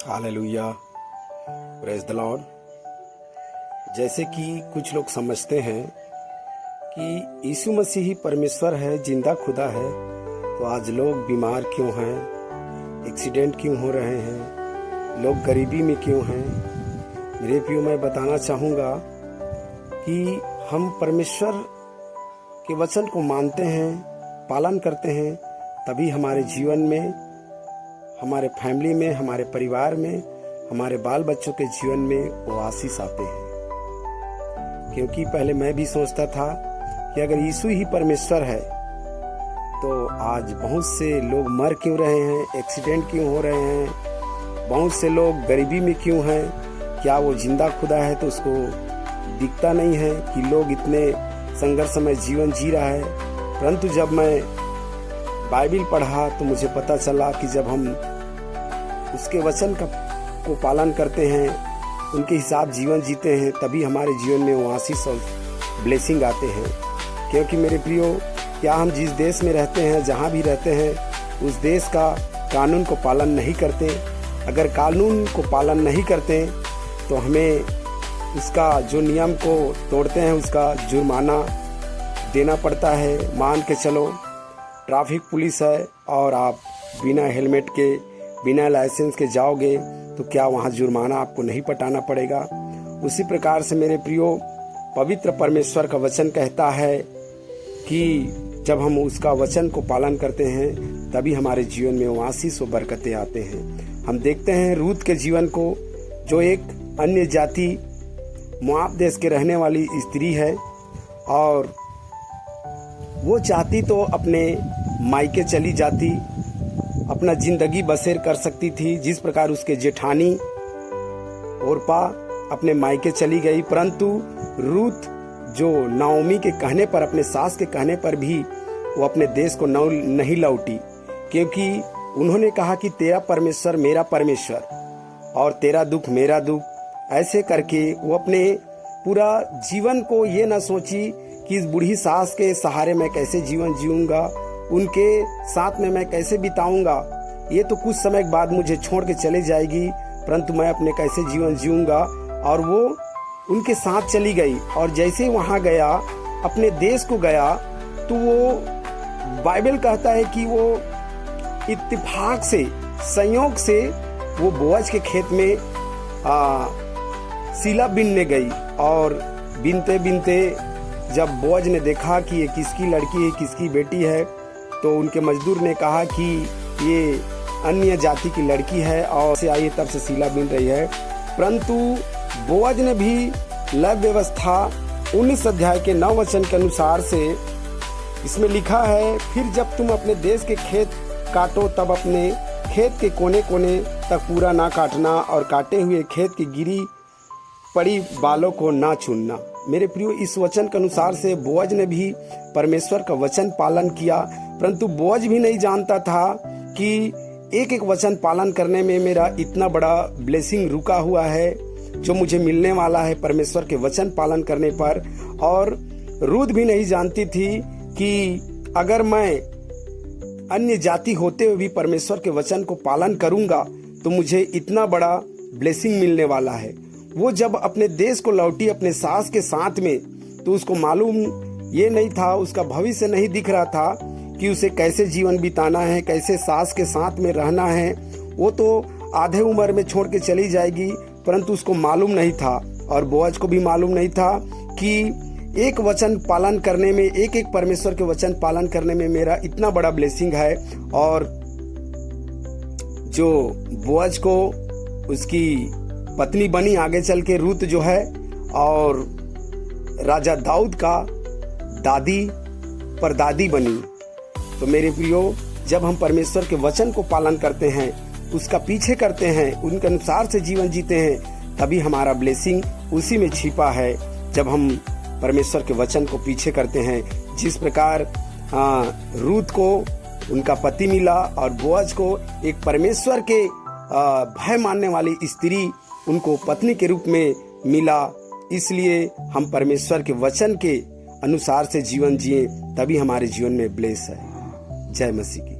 Hallelujah, praise the Lord. जैसे कि कुछ लोग समझते हैं कि यीशु मसीह ही परमेश्वर है, जिंदा खुदा है, तो आज लोग बीमार क्यों हैं, एक्सीडेंट क्यों हो रहे हैं, लोग गरीबी में क्यों हैं। मेरे प्रियो, मैं बताना चाहूँगा कि हम परमेश्वर के वचन को मानते हैं, पालन करते हैं, तभी हमारे जीवन में, हमारे फैमिली में, हमारे परिवार में, हमारे बाल बच्चों के जीवन में वो आशीष आते हैं। क्योंकि पहले मैं भी सोचता था कि अगर यीशु ही परमेश्वर है तो आज बहुत से लोग मर क्यों रहे हैं, एक्सीडेंट क्यों हो रहे हैं, बहुत से लोग गरीबी में क्यों हैं। क्या वो जिंदा खुदा है तो उसको दिखता नहीं है कि लोग इतने संघर्षमय जीवन जी रहा है। परंतु जब मैं बाइबल पढ़ा तो मुझे पता चला कि जब हम उसके वचन को पालन करते हैं, उनके हिसाब जीवन जीते हैं, तभी हमारे जीवन में वो आशीष और ब्लेसिंग आते हैं। क्योंकि मेरे प्रियो, क्या हम जिस देश में रहते हैं, जहाँ भी रहते हैं, उस देश का कानून को पालन नहीं करते। अगर कानून को पालन नहीं करते तो हमें उसका जो नियम को तोड़ते हैं उसका जुर्माना देना पड़ता है। मान के चलो, ट्रैफिक पुलिस है और आप बिना हेलमेट के, बिना लाइसेंस के जाओगे तो क्या वहाँ जुर्माना आपको नहीं पटाना पड़ेगा? उसी प्रकार से मेरे प्रियो, पवित्र परमेश्वर का वचन कहता है कि जब हम उसका वचन को पालन करते हैं तभी हमारे जीवन में वो आशीष और बरकतें आते हैं। हम देखते हैं रूत के जीवन को, जो एक अन्य जाति मोआब देश के रहने वाली स्त्री है, और वो चाहती तो अपने मायके चली जाती, अपना जिंदगी बसर कर सकती थी, जिस प्रकार उसके जेठानी ओरपा अपने मायके चली गई। परंतु रूत जो नाओमी के कहने पर, अपने सास के कहने पर भी वो अपने देश को नहीं लौटी, क्योंकि उन्होंने कहा कि तेरा परमेश्वर मेरा परमेश्वर और तेरा दुख मेरा दुख। ऐसे करके वो अपने पूरा जीवन को ये न सोची कि इस बूढ़ी सास के सहारे मैं कैसे जीवन जीऊंगा, उनके साथ में मैं कैसे बिताऊंगा, ये तो कुछ समय बाद मुझे छोड़ के चले जाएगी, परंतु मैं अपने कैसे जीवन जीऊंगा। और वो उनके साथ चली गई, और जैसे वहां गया, अपने देश को गया, तो वो बाइबल कहता है कि वो इत्तेफाक से, संयोग से वो बोअज के खेत में सीला बीनने गई। और बीनते बीनते जब बोअज ने देखा कि ये किसकी लड़की है, किसकी बेटी है, तो उनके मजदूर ने कहा कि ये अन्य जाति की लड़की है और से आई तब से सीला बीन रही है। परंतु बोअज ने भी लव व्यवस्था 19 अध्याय के 9 वचन के अनुसार से इसमें लिखा है, फिर जब तुम अपने देश के खेत काटो तब अपने खेत के कोने कोने तक पूरा ना काटना, और काटे हुए खेत की गिरी पड़ी बालों को ना चुनना। मेरे प्रियो, इस वचन के अनुसार से बोअज ने भी परमेश्वर का वचन पालन किया। परंतु बोअज भी नहीं जानता था कि एक एक वचन पालन करने में मेरा इतना बड़ा ब्लेसिंग रुका हुआ है, जो मुझे मिलने वाला है परमेश्वर के वचन पालन करने पर। और रूत भी नहीं जानती थी कि अगर मैं अन्य जाति होते हुए भी परमेश्वर के वचन को पालन करूंगा तो मुझे इतना बड़ा ब्लेसिंग मिलने वाला है। वो जब अपने देश को लौटी अपने सास के साथ में, तो उसको मालूम ये नहीं था, उसका भविष्य नहीं दिख रहा था कि उसे कैसे जीवन बिताना है, कैसे सास के साथ में रहना है। वो तो आधे उम्र में छोड़ के चली जाएगी, परंतु उसको मालूम नहीं था, और बोअज को भी मालूम नहीं था कि एक वचन पालन करने में, एक एक परमेश्वर के वचन पालन करने में मेरा इतना बड़ा ब्लेसिंग है। और जो बोअज को उसकी पत्नी बनी आगे चल के रूत जो है, और राजा दाऊद का दादी परदादी बनी। तो मेरे प्रियो, जब हम परमेश्वर के वचन को पालन करते हैं, उसका पीछे करते हैं, उनके अनुसार से जीवन जीते हैं, तभी हमारा ब्लेसिंग उसी में छिपा है। जब हम परमेश्वर के वचन को पीछे करते हैं, जिस प्रकार रूत को उनका पति मिला और बोअज को एक परमेश्वर के भय मानने वाली स्त्री उनको पत्नी के रूप में मिला। इसलिए हम परमेश्वर के वचन के अनुसार से जीवन जिए, तभी हमारे जीवन में ब्लेस है। जय मसीह।